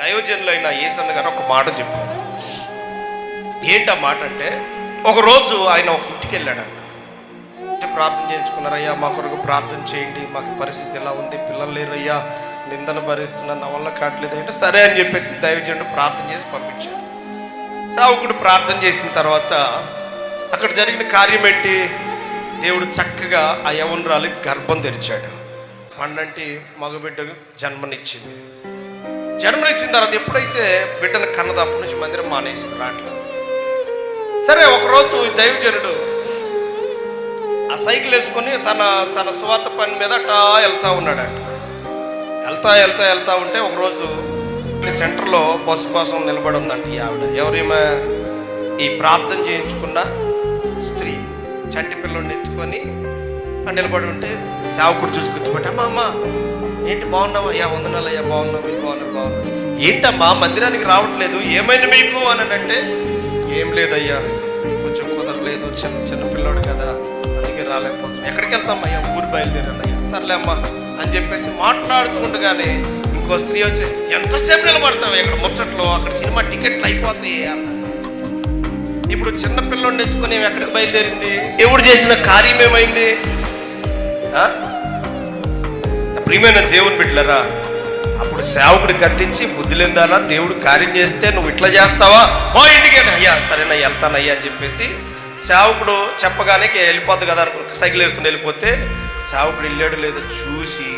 దైవజనులైన యేసన్న గారు ఒక మాట చెప్పారు. ఏంటి ఆ మాట అంటే, ఒకరోజు ఆయన ఒక ఇంటికి వెళ్ళాడంట. ప్రార్థన చేయించుకున్నారయ్యా, మా కొరకు ప్రార్థన చేయండి, మాకు పరిస్థితి ఎలా ఉంది, పిల్లలు లేరయ్యా, నిందన భరిస్తున్నాను, నా వల్ల కావట్లేదు అంటే సరే అని చెప్పేసి దైవజనుడు ప్రార్థన చేసి పంపించాడు. సేవకుడు ప్రార్థన చేసిన తర్వాత అక్కడ జరిగిన కార్యం ఏంటి? దేవుడు చక్కగా ఆ యవ్వనురాలికి గర్భం తెరిచాడు. పండంటి మగబిడ్డకు జన్మనిచ్చింది. జన్మనిచ్చిన తర్వాత ఎప్పుడైతే బిడ్డను కన్నదప్పటి నుంచి మందిరం మానేసింది, రాట్లేదు. సరే ఒకరోజు ఈ దైవజనుడు ఆ సైకిల్ వేసుకొని తన స్వార్థ పని మీద అట్టా వెళ్తూ ఉన్నాడంట. వెళ్తా ఉంటే ఒకరోజు సెంటర్లో బస్సు కోసం నిలబడి ఉందంట ఈ ఆవిడ. ఎవరేమో ఈ ప్రార్థన చేయించుకున్న స్త్రీ చంటి పిల్లల్ని ఎత్తుకొని నిలబడి ఉంటే సేవకుడు చూసి గుర్తుపెట్టి, అమ్మ ఏంటి బాగున్నావు? అయ్యా వందనాలు అయ్యా, బాగున్నావు, మీరు బాగున్నారు. ఏంటమ్మా మందిరానికి రావట్లేదు, ఏమైంది మీకు అని అంటే, ఏం లేదయ్యా, కొంచెం కుదరలేదు, చిన్న పిల్లోడు కదా, అందుకే రాలేకపోతున్నాం. ఎక్కడికి వెళ్తామయ్యా? ఊరు బయలుదేరానయ్యా. సర్లే అమ్మా అని చెప్పేసి మాట్లాడుతూ ఉండగానే ఇంకో స్త్రీ వచ్చి, ఎంతసేపు నిలబడతావు ఇక్కడ ముచ్చట్లో, అక్కడ సినిమా టికెట్లు అయిపోతాయి అన్న. ఇప్పుడు చిన్న పిల్లోడిని ఎత్తుకుని ఎక్కడికి బయలుదేరింది? దేవుడు చేసిన కార్యం ఏమైంది? ప్రియమైన దేవుని బిడ్డలరా, అప్పుడు సేవకుడు గద్దించి, బుద్ధి లేదానా, దేవుడు కార్యం చేస్తే నువ్వు ఇట్లా చేస్తావా, పో ఇంటికి. అయ్యా సరేనయ్యా వెళ్తానయ్యా అని చెప్పేసి సేవకుడు చెప్పగానే వెళ్ళిపోద్ది కదా అనుకో, సైకిల్ వేసుకుని వెళ్ళిపోతే సేవకుడు వెళ్ళాడు లేదో చూసి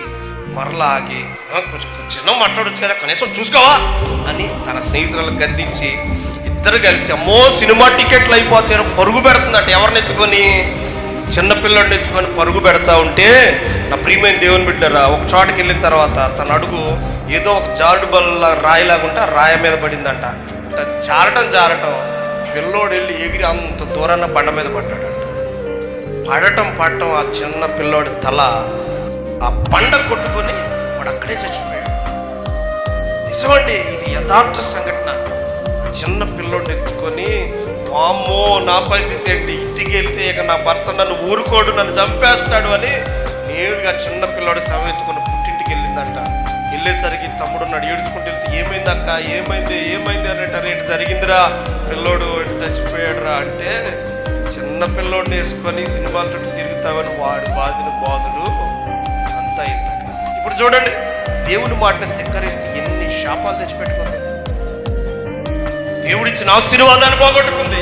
మరలా ఆగి, కొంచెం చిన్న మాట్లాడొచ్చు కదా, కనీసం చూసుకోవా అని తన స్నేహితులను గద్దించి ఇద్దరు కలిసి, అమ్మో సినిమా టికెట్లు అయిపోతాయని పరుగు పెడుతుందట. ఎవరిని ఎత్తుకొని? చిన్నపిల్లడిని ఎత్తుకొని పరుగు పెడతా ఉంటే, నా ప్రియమైన దేవుని బిడ్డరా, ఒక చోటకి వెళ్ళిన తర్వాత తన అడుగు ఏదో ఒక జారుడు బల్ల రాయిలాగుంటే ఆ రాయి మీద పడిందంట. జారటం పిల్లోడు వెళ్ళి ఎగిరి అంత దూరాన బండ మీద పడ్డాడంట. పడటం ఆ చిన్న పిల్లోడి తల ఆ బండ కొట్టుకొని వాడు అక్కడే చచ్చిపోయాడు. నిజమండి, ఇది యథార్థ సంఘటన. చిన్న పిల్లోడిని ఎత్తుకొని, అమ్మో నా పరిస్థితి ఏంటి, ఇంటికి వెళ్తే ఇక నా భర్త నన్ను ఊరుకోడు, నన్ను చంపేస్తాడు అని నేరుగా చిన్న పిల్లోడు శవం ఎత్తుకొని పుట్టింటికి వెళ్ళిందంట. వెళ్ళేసరికి తమ్ముడు ఉన్నాడు, ఏడుచుకుంటూ వెళ్తే, ఏమైంది అక్క, ఏమైంది అనేట, రేటు జరిగిందిరా, పిల్లోడు చచ్చిపోయాడురా అంటే, చిన్న పిల్లోడిని వేసుకొని సినిమాల చుట్టూ తిరుగుతావని వాడు బాధుడు అంతా ఇంతక. ఇప్పుడు చూడండి, దేవుని మాటను తిక్కరిస్తే ఎన్ని శాపాలు తెచ్చిపెట్టుకుంది. దేవుడిచ్చిన ఆశీర్వాదాన్ని పోగొట్టుకుంది.